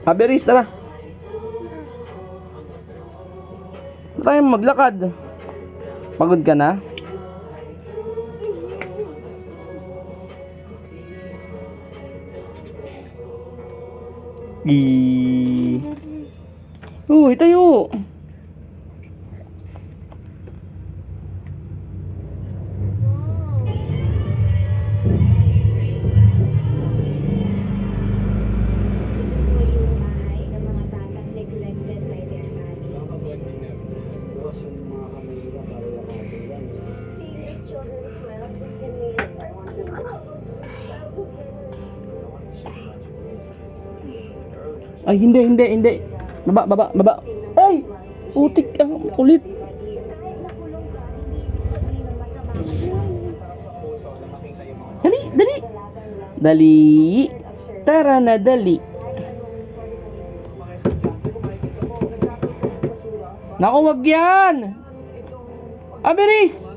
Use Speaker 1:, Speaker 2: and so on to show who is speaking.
Speaker 1: Haberis, tara. Tayo maglakad. Pagod ka na? Uy, tayo. Ay, hindi. Baba. Ay! Putik ang kulit. Dali. Tara na, dali. Naku, wag yan! Haberis!